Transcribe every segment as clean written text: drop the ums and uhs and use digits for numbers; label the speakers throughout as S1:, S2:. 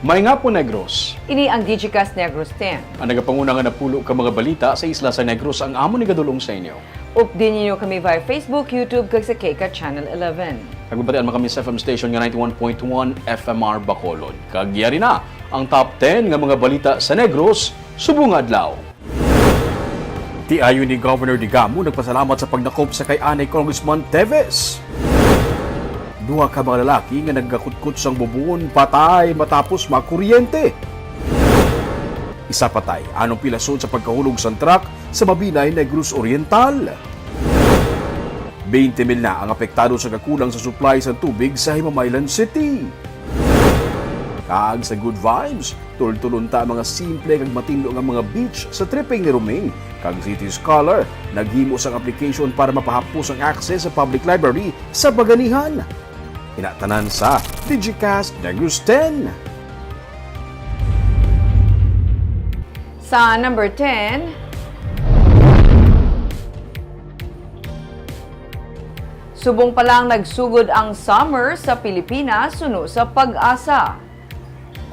S1: May nga po Negros.
S2: Ini ang Digicast Negros X.
S1: Ang nagapanguna nga napulo ka mga balita sa isla sa Negros ang amo ni gadulong sa inyo.
S2: Updin niyo kami via Facebook, YouTube, kag sa Kika Channel 11.
S1: Nagbabatian kami sa FM station nga 91.1 FMR Bacolod. Kagyari na ang top 10 nga mga balita sa Negros subong adlaw. Tiayo ni Governor Digamo nagpasalamat sa pagnakop sa kay anay Congressman Teves. Duha ka mga lalaki nga nagkakutkot sang bubon patay matapos makuryente. Isa patay anong pilason sa pagkahulog sang truck sa Mabinay, Negros Oriental. 20,000 na ang apektado sa kakulang sa supply sa tubig sa Himamaylan City. Kag sa good vibes, tultulon ta mga simple kag matindog nga mga beach sa tripping ni Roming. Kag City Scholar, naghimo sang application para mapahapos ang access sa public library sa Baganihan. Inatanan sa Digicast Negros X.
S2: Sa number 10, subong pa lang nagsugod ang summer sa Pilipinas suno sa pag-asa.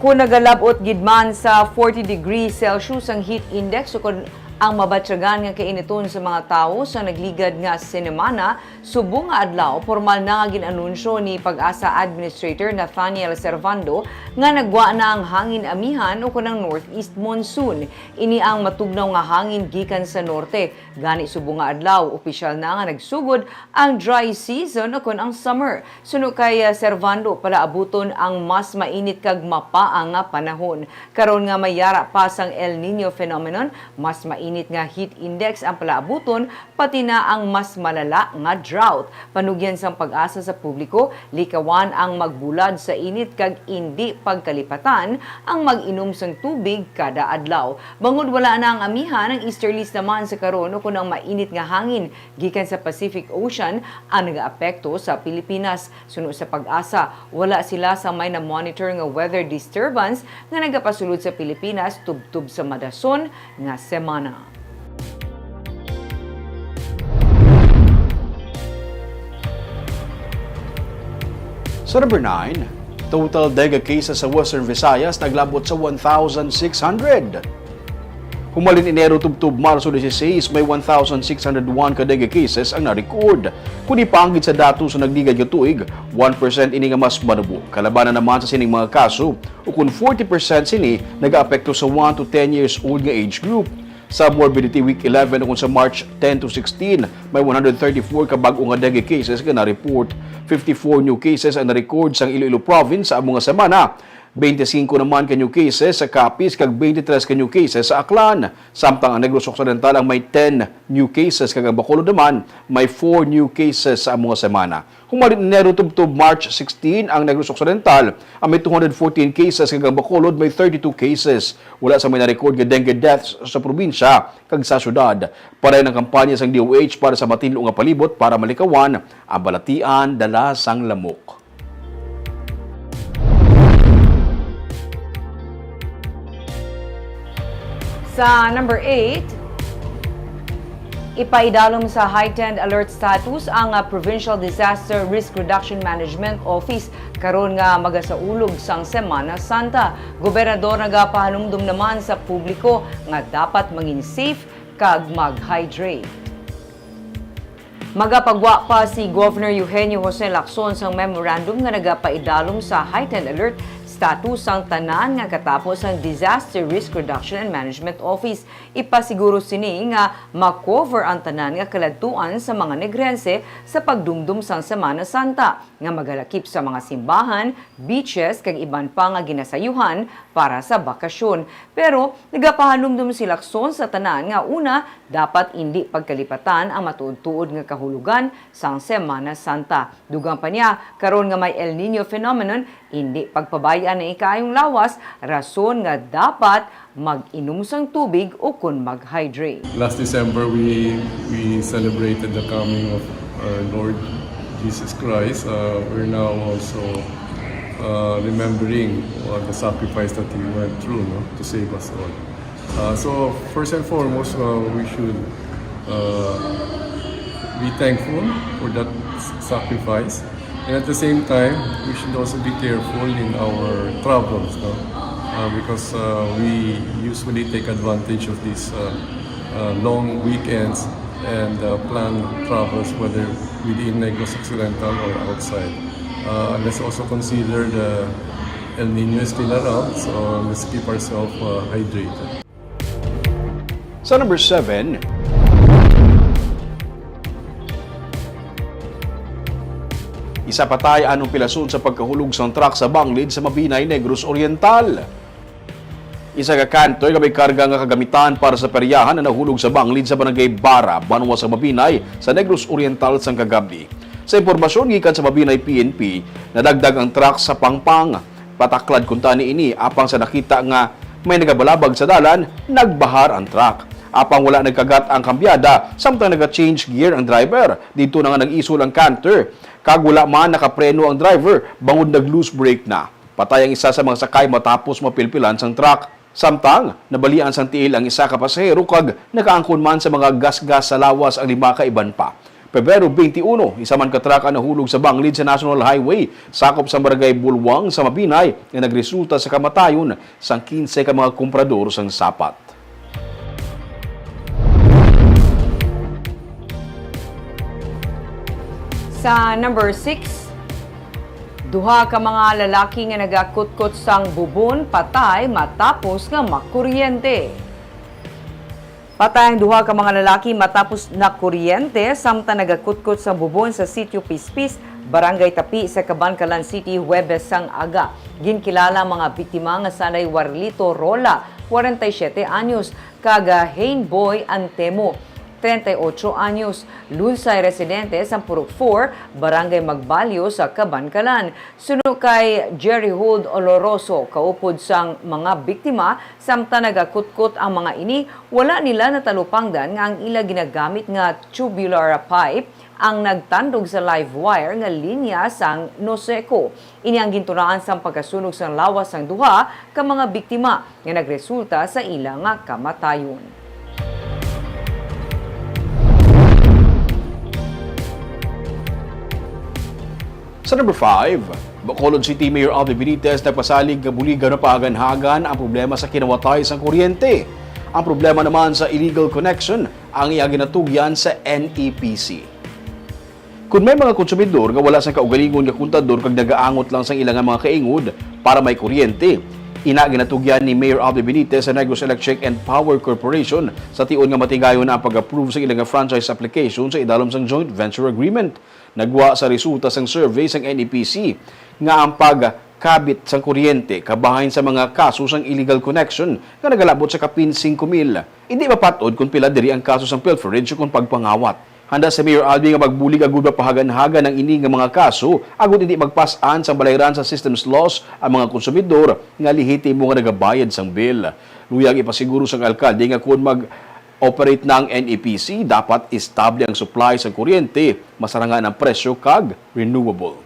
S2: Kung nagalabot gidman sa 40 degrees Celsius ang heat index o kung ang mabatsyagan nga kainiton sa mga tao sa nagligad nga sinemana, subong nga adlaw formal na nga ginanunsyo ni Pag-asa Administrator Nathaniel Servando nga nagwa na ang hangin amihan o kunang northeast monsoon. Ini ang matugnaw nga hangin gikan sa norte. Gani subong nga adlaw, opisyal na nga nagsugod ang dry season o kun ang summer. Suno kay Servando pala abuton ang mas mainit kag mapaang nga panahon. Karon nga mayara pa sang El Nino phenomenon, mas mainit nga heat index ang palaabuton, pati na ang mas malala nga drought. Panugyan sang Pag-asa sa publiko, likawan ang magbulad sa init kag hindi pagkalipatan ang mag-inom sang tubig kada adlaw. Bangod wala na ang amihan, ang easterlies naman sa karon o kung ang mainit nga hangin gikan sa Pacific Ocean ang nagaapekto sa Pilipinas. Suno sa Pag-asa, wala sila sa may na-monitor nga weather disturbance nga nagapasulod sa Pilipinas tubtub sa madason nga semana.
S1: Sa number 9, total dengue cases sa Western Visayas naglabot sa 1,600. Humalin Enero tubtub Marso 16, may 1,601 ka dengue cases ang na-record. Kung ipanggit sa dato sa nagdigad nga tuig, 1% ini nga mas manubo. Kalabanan naman sa sining mga kaso, o kung 40% sini nag-aapekto sa 1 to 10 years old nga age group. Sa Morbidity Week 11 kung sa March 10 to 16, may 134 ka bag-o nga dengue cases nga na-report. 54 new cases ang na-record sa Iloilo Province sa among nga semana. 25 naman ka new cases sa Capiz kag 23 ka new cases sa Aklan. Samtang ang Negros Occidental ang may 10 new cases kag ang Bacolod naman may 4 new cases sa among nga semana. Humalit Enero tubtub March 16 ang Negros Occidental ang may 214 cases kag ang Bacolod may 32 cases. Wala sa may na-record nga dengue deaths sa probinsya kag sa syudad. Paray ng kampanya sang DOH para sa matinlo nga palibot para malikawan ang balatian dala sang lamok.
S2: Sa number 8, ipaidalom sa heightened alert status ang Provincial Disaster Risk Reduction Management Office karon nga magasaulog sang Semana Santa. Gobernador nagapahanumdum naman sa publiko nga dapat maging safe kag mag-hydrate. Magapagwa pa si Governor Eugenio Jose Lacson sang memorandum nga nagapaidalom sa heightened alert status ang tanan nga katapos ang Disaster Risk Reduction and Management Office. Ipasiguro sini nga makover ang tanan nga kaladtuan sa mga Negrense sa pagdumdum sang Semana Santa nga magalakip sa mga simbahan, beaches kag iban pa nga ginasayuhan para sa bakasyon. Pero nagapahanumdum si Lacson sa tanan nga una dapat hindi pagkalipatan ang matuod-tuod nga kahulugan sang Semana Santa. Dugang pa niya karon nga may El Nino phenomenon, hindi pagpabayaan na ikayong lawas, rason nga dapat mag-inom sang tubig o kun mag-hydrate.
S3: Last December, we celebrated the coming of our Lord Jesus Christ. We're now also remembering the sacrifice that He went through, no, to save us all. So first and foremost, we should be thankful for that sacrifice. And at the same time, we should also be careful in our travels, no? Because we usually take advantage of these long weekends and plan travels, whether within Negros Occidental or outside. Let's also consider the El Nino is still around, so let's keep ourselves hydrated.
S1: Sa number 7, isa patay anong pilason sa pagkahulog sa truck sa Banglid sa Mabinay, Negros Oriental. Isa ka kantoy nga may karga nga kagamitan para sa peryahan na nahulog sa Banglid sa Barangay Bara, Banwa sa Mabinay sa Negros Oriental sang kagabi. Sa impormasyon gikan sa Mabinay PNP, nadagdag ang truck sa Pangpang. Pataklad kunta ni ini apang sa nakita nga may nagabalabag sa dalan, nagbahar ang truck. Apang wala nagkagat ang kambyada, samtang naga-change gear ang driver. Dito na nga nag-isol ang canter. Kag wala man nakapreno ang driver, bangod nag-loose brake na. Patay ang isa sa mga sakay matapos mapilpilan sang truck. Samtang, nabalian sang tiil ang isa ka pasahero kag nakaangkon man sa mga gas-gas sa lawas ang 5 ka iban pa. Pebrero 21, isa man ka truck ang nahulog sa Banglid sa National Highway, sakop sa Barangay Bulwang sa Mabinay, na nagresulta sa kamatayon sang 15 ka mga komprador sang sapat.
S2: Sa number 6, duha ka mga lalaki nga nagakutkot sang bubon patay matapos nga makuryente. Patay ang duha ka mga lalaki matapos na kuryente samtang nagakutkot sa bubon sa sitio Pispis, Barangay Tapi sa Cabancalan City, Huwebes sang aga. Ginkilala mga biktima nga sanay Warlito Rola, 47 anyos, kaga Hainboy Antemo, 38 anyos, lunsay residente sa Purok 4, Barangay Magbalyo sa Cabancalan. Sunod kay Jerry Hood Oloroso, kaupod sang mga biktima, samtang nagakutkot ang mga ini, wala nila natalupangdan nga ang ila ginagamit nga tubular pipe ang nagtandog sa live wire nga linya sang Noseco. Ini ang gintunaan sang pagkasunog sang lawas sang duha ka mga biktima nga nagresulta sa ila nga kamatayon.
S1: Sa number 5, Bacolod City Mayor Alvin Benitez nagpasalig nga buligan na pahagan-hagan ang problema sa kinawatay sa kuryente. Ang problema naman sa illegal connection ang iya ginatugyan sa NEPC. Kung may mga konsumidor nga wala sa kaugalingon nga kontador kag nagaangot lang sa ilang mga kaingod para may kuryente, ina ginatugyan ni Mayor Alvin Benitez sa Negros Electric and Power Corporation sa tion nga matigayon na ang pag-approve sa ilang franchise application sa idalom sang joint venture agreement. Nagwa sa resulta sang survey sang NEPC nga ang pagkabit sang kuryente kabahin sa mga kaso sang illegal connection nga nagalabot sa kapin 5,000. Hindi mapatod kung pila diri ang kaso sang pilferage kung pagpangawat. Handa sa Mayor Alvin nga magbulig agud pahagan-hagan ng ini nga mga kaso agud hindi magpas-an sa balayran sa systems laws ang mga konsumidor nga lehitimo nga nagabayad sang bill. Luyag ipasiguro sang alkalde nga kung operate ng NEPC, dapat estable ang supply sa kuryente, masarangan ang presyo kag renewable.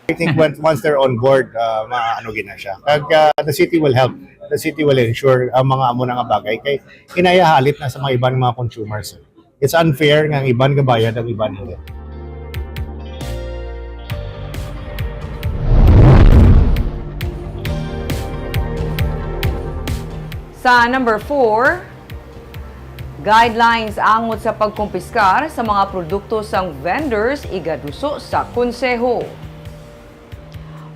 S4: I think once they're on board, maano gina siya. Kag the city will help. The city will ensure ang mga amo nga bagay kay inayahalit na sa mga ibang mga consumers. It's unfair nga ang iban gabayad ang iban hindi.
S2: Sa number 4, guidelines angot sa pagkumpiskar sa mga produkto sang vendors igaduso sa konseho.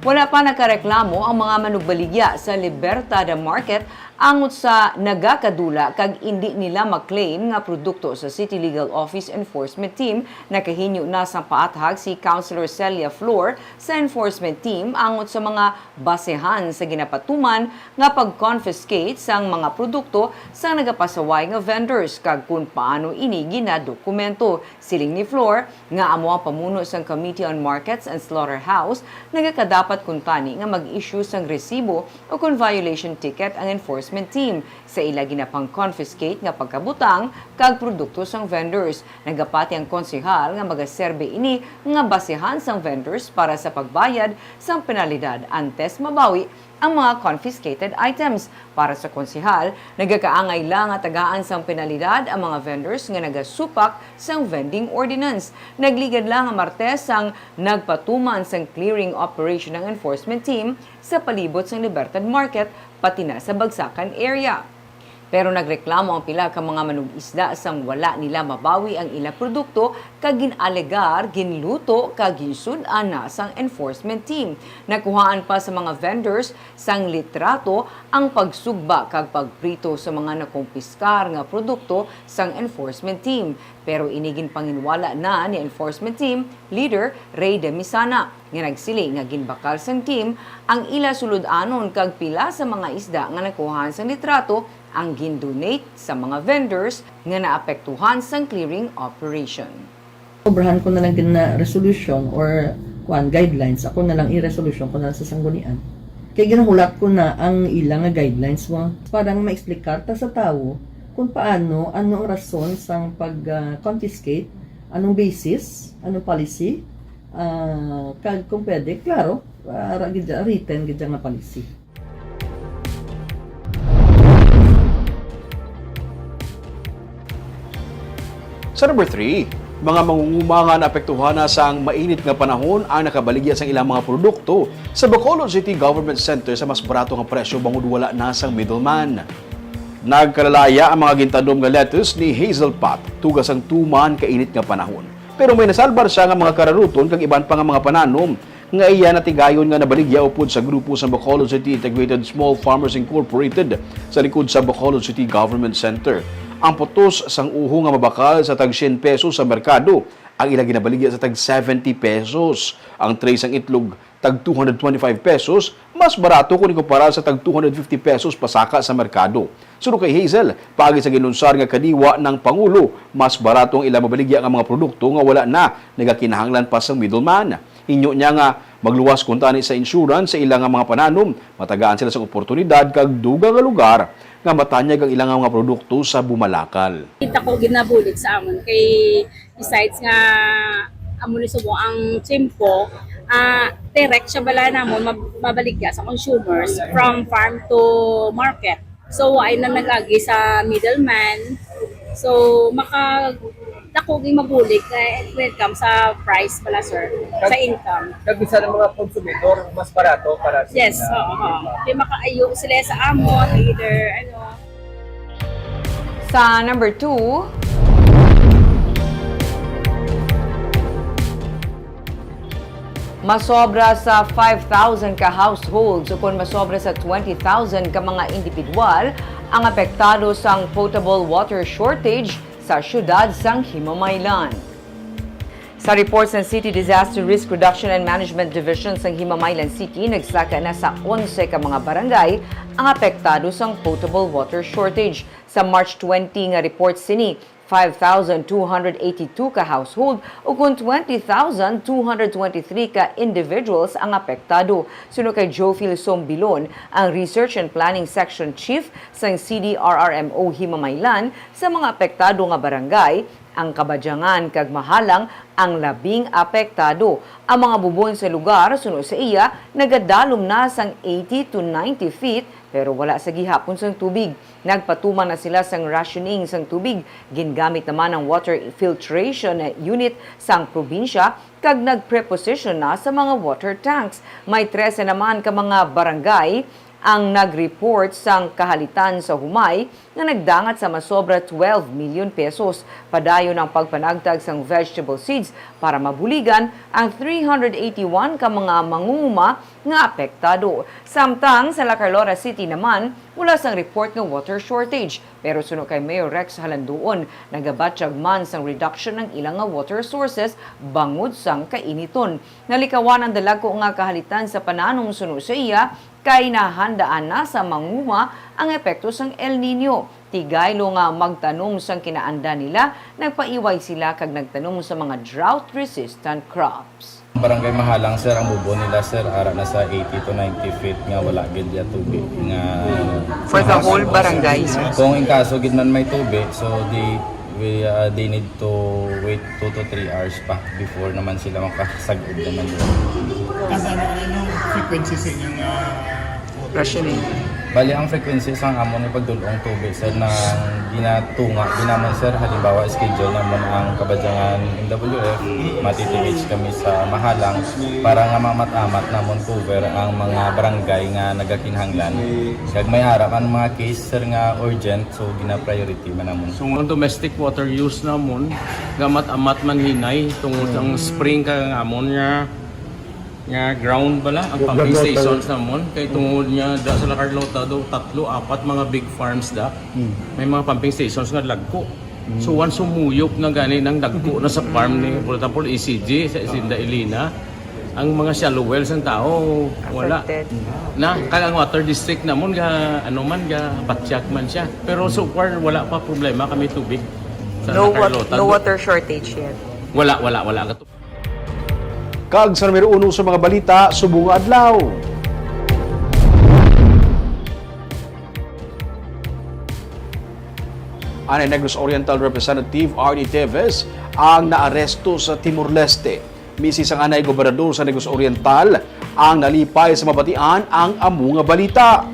S2: Wala pa nakareklamo ang mga manugbaligya sa Libertad Market angot sa nagakadula kag hindi nila maklaim nga produkto sa City Legal Office Enforcement Team. Nakahinyo na sa paathag si Councilor Celia Flor sa enforcement team angot sa mga basehan sa ginapatuman nga pag-confiscate sang mga produkto sa nagapasaway nga vendors kag kung paano ini ginadokumento. Siling ni Flor nga amo ang pamuno sang Committee on Markets and Slaughterhouse nagakadapat kuntani nga mag-issue sang resibo o kung violation ticket ang enforcement enforcement team. Sa ila ginapang confiscate nga pagkabutang kag produkto sang vendors. Nagapati ang konsehal nga magaserbe ini nga basehan sang vendors para sa pagbayad sang penalidad antes mabawi ang mga confiscated items. Para sa konsehal, nagakaangay lang at tagaan sang penalidad ang mga vendors nga nagasupak sang vending ordinance. Nagligad lang ang Martes ang nagpatuman sang clearing operation ng enforcement team sa palibot sang Libertad Market pati na sa Bagsakan area. Pero nagreklamo ang pila ka mga manug-isda sang wala nila mabawi ang ila produkto kag ginalegar, ginluto kag ginsud-an na sang enforcement team. Nakuhaan pa sa mga vendors sang litrato ang pagsugba kag pagprito sa mga nakumpiskar nga produkto sang enforcement team. Pero inigin panginwala na ni enforcement team leader Ray de Misana nga nagsili nga ginbakal sang team ang ila sulod-anon kag pila sa mga isda nga nakuhaan sang litrato ang gin-donate sa mga vendors nga naapektuhan sang clearing operation.
S5: Obrahan ko na lang din na resolution or guidelines. Ako na lang i-resolution ko na lang sa sanggunian. Kaya ginahulat ko na ang ilang guidelines mo para ma-explicar ta sa tao kung paano, anong rason sang pag-confiscate, anong basis, anong policy, kung pwede, klaro, written gid nga policy.
S1: Sa number 3, mga mangunguma nga naapektuhan na sang mainit nga panahon ang nakabaligya sang ilang mga produkto sa Bacolod City Government Center sa mas barato nga presyo bangod wala na sang middleman. Nagkalalaya ang mga gintadom nga lettuce ni Hazel Pat tugas ang tuman kainit nga panahon. Pero may nasalbar siya nga mga kararuton kag iban pa nga mga pananom nga iya natigayon nga nabaligya upod sa grupo sa Bacolod City Integrated Small Farmers Incorporated sa likod sa Bacolod City Government Center. Ang putos sang uho nga mabakal sa tag 100 pesos sa merkado, ang ilang ginabaligya sa tag 70 pesos. Ang tray sang itlog tag 225 pesos, mas barato kung ikumpara sa tag 250 pesos pasaka sa merkado. Sunod kay Hazel, pagi sa ginunsar nga kadiwa ng Pangulo, mas barato ang ilang mabaligya nga mga produkto nga wala na nagakinahanglan pa sa middleman. Inyo niya nga magluwas kung tani sa insurance sa ilang mga pananom, matagaan sila sa oportunidad kag dugang nga lugar nga matanyag ang ilang mga produkto sa bumalakal.
S6: Kita ko ginabulig sa amon kay besides nga amon subo ang timpo, direct siya bala namon mabaligya sa consumers from farm to market. So ay na nagagi sa middleman. So dako gi mabulig when it comes sa price pala sir, sa income.
S7: Kagisa ng mga konsumidor, mas barato para sa
S6: Yes, oo. Kaya makaayo sila sa amon, either
S2: Sa number 2, masobra sa 5,000 ka households o kung masobra sa 20,000 ka mga individual ang apektado sang potable water shortage sa syudad sang Himamaylan. Sa reports ng City Disaster Risk Reduction and Management Division sang Himamaylan City, nagsaka na sa 11 ka mga barangay ang apektado sang potable water shortage. Sa March 20 nga report sini, 5,282 ka household o kung 20,223 ka individuals ang apektado. Sunod kay Jofil Sombilon, ang Research and Planning Section Chief sang CDRRMO Himamaylan, sa mga apektado nga barangay, ang Kabadyangan kag Mahalang ang labing apektado. Ang mga bubon sa lugar sunod sa iya nagadalom na sang 80 to 90 feet pero wala sa gihapon sang tubig. Nagpatuman na sila sang rationing sang tubig. Gingamit naman ang water filtration unit sang probinsya kag nagpreposition na sa mga water tanks. May 13 naman ka mga barangay ang nag-report sang kahalitan sa humay na nagdangat sa masobra 12 million pesos. Padayon ang pagpanagtag sang vegetable seeds para mabuligan ang 381 ka mga mangunguma nga apektado. Samtang sa La Carlota City naman, wala sang report ng water shortage. Pero sunod kay Mayor Rex Halanduon, nagabatsyag man sang reduction ng ilang nga water sources bangod sang kainiton. Nalikawan ang dalago nga kahalitan sa pananong sunod sa iya kay nahandaan na sa manguma ang epekto sang El Nino. Tigaylo nga magtanom sang kinaanda nila, nagpaiway sila kag nagtanom sa mga drought-resistant crops.
S8: Barangay Mahalang sir, ang bubo nila sir ara na sa 80 to 90 feet nga wala gid ya tubig nga
S2: For the whole barangay, sir?
S8: Kung in kaso gid man may tubig, so they need to wait 2 to 3 hours pa before naman sila makasagod naman doon.
S4: Anong frequency sa inyong
S2: Rationing.
S8: Bali ang frequency sa amon ni pagdulong tubig sir na ginatunga ginaman sir halimbawa schedule naman ang kabadyangan MWF mati-TH kami sa Mahalang para nga mamat-amat namon cover ang mga barangay nga nagakinhanglan kag may harap ang mga case sir nga urgent so gina-priority man namon.
S9: So ang domestic water use namon gamat-amat man hinay tungod ang spring ka amon nga ground bala ang pumping stations namon kay tungod niya da sa La Carlota do 3-4 mga big farms da may mga pumping stations nga lagko. So once sumuyop na gani nang dagko na sa farm ni for example ECG sa Isinda Elena ang mga shallow wells ng tao wala na kag ang water district namon ga ano man ga batyak man siya pero so far wala pa problema kami tubig sa La Carlota.
S2: No water shortage yet.
S9: Wala.
S1: Kag sa numero 1 sa mga balita, subong adlaw. Anay Negros Oriental Representative R.D. Teves ang naaresto sa Timor-Leste. Misis ang anay gobernador sa Negros Oriental ang nalipay sa mabatian ang amo nga balita.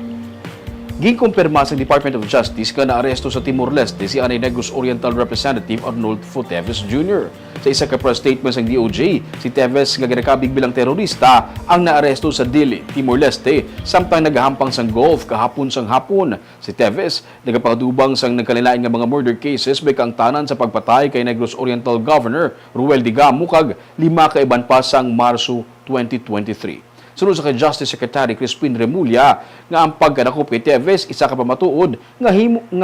S1: Gikumpirma sa Department of Justice ka naaresto sa Timor-Leste si Anay Negros Oriental Representative Arnolfo Teves Jr. Sa isa ka press statement ng DOJ, si Teves nga ginakabig bilang terorista ang naaresto sa Dili, Timor-Leste, samtang nagahampang sang Gulf kahapon sang hapon. Si Teves nagapakadubang sang nagkalilain nga mga murder cases may kaangtanan sa pagpatay kay Negros Oriental Governor Ruel Digamo kag 5 ka iban pa sang Marso 2023. Sunod sa kay Justice Secretary Crispin Remulla nga ang pagkadakop kay Teves isa ka pamatuod nga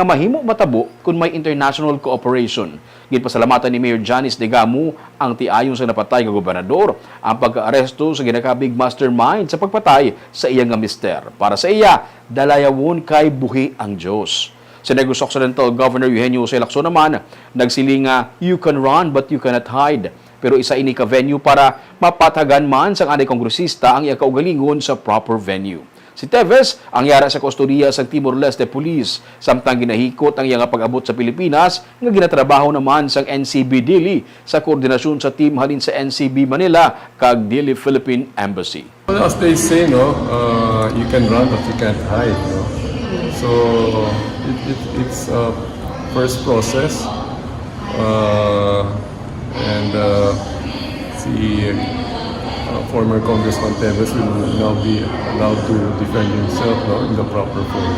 S1: mahimo matabo kung may international cooperation. Ginpasalamatan ni Mayor Janice Digamo ang tiayon sa napatay nga gobernador ang pagkaaresto sa ginakabig mastermind sa pagpatay sa iyang nga mister. Para sa iya, dalayawon kay buhi ang Diyos. Sa Negros Occidental Governor Eugenio C. Lacson naman, nagsiling nga you can run but you cannot hide. Pero isa ini ka venue para mapatagan man sang anay kongresista ang iya kaugalingon sa proper venue. Si Teves ang yara sa kustodiya sa Timor-Leste Police samtang ginahikot ang iya nga pag-abot sa Pilipinas nga ginatrabaho naman sang NCB Dili sa koordinasyon sa team halin sa NCB Manila kag Dili Philippine Embassy.
S3: Well, as they say, you can run but you can't hide. So it's a first process. And si former Congressman Teves will now be allowed to defend himself in the proper forum.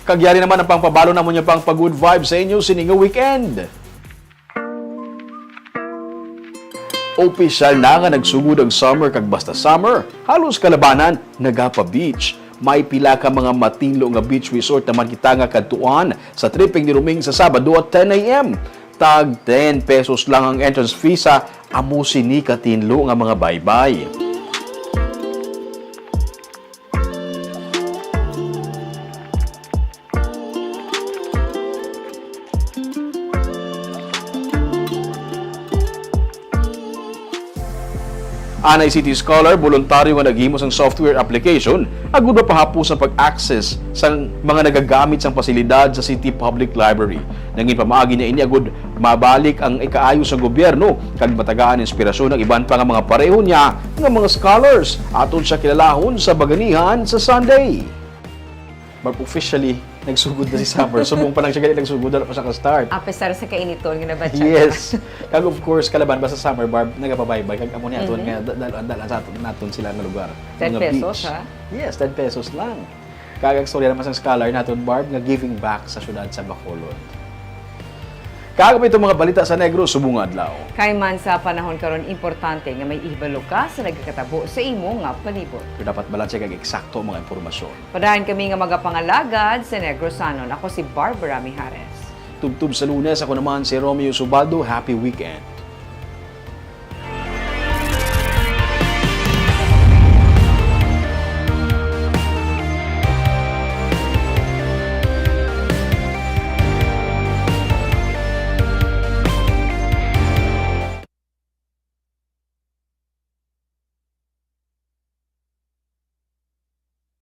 S1: Kagyari naman ang pangpabalo na mo niya pang pag-good vibes sa inyo sininga weekend. Opisyal na nga nagsugod ang summer kag basta summer. Halos kalabanan nagapa beach. May pila ka mga matinlo nga beach resort naman kita nga kadtuan sa tripping ni Ruming sa Sabado at 10 a.m. Tag 10 pesos lang ang entrance fee sa amo sini katinlo nga mga baybay. Anay City Scholar, voluntaryo nga naghimo sang software application, agud pa pahapos sa pag-access sa mga nagagamit sang pasilidad sa City Public Library. Nangin pamaagi niya ini agud mabalik ang ikaayo sa gobyerno kag matagaan inspirasyon ng iban pa nga mga pareho niya nga mga scholars aton siya kilalahon sa baganihan sa Sunday. But officially, nagsugod na si Summer. Subong pa lang siya ganit nagsugod na pa siya ka-start.
S2: Pesar sa kainiton nga nabatsa.
S1: Yes. Kag of course, kalaban ba sa Summer Barb, nagapabaybay. Kag amo ni aton nga dalan sa aton naton sila nga lugar.
S2: 10 pesos, ha?
S1: Yes, 10 pesos lang. Kag ang storya naman sa scholar naton Barb nga giving back sa syudad sa Bacolod. Kag itong mga balita sa Negros subong adlaw.
S2: Kay man sa panahon karon importante nga may ihibalo ka sa nagkakatabo sa imo nga palibot.
S1: Pero dapat balanse kag eksakto ang mga impormasyon.
S2: Padayon kami nga magapangalagad sa Negrosanon. Ako si Barbara Mijares.
S1: Tubtub sa Lunes, ako naman si Romeo Subaldo. Happy weekend.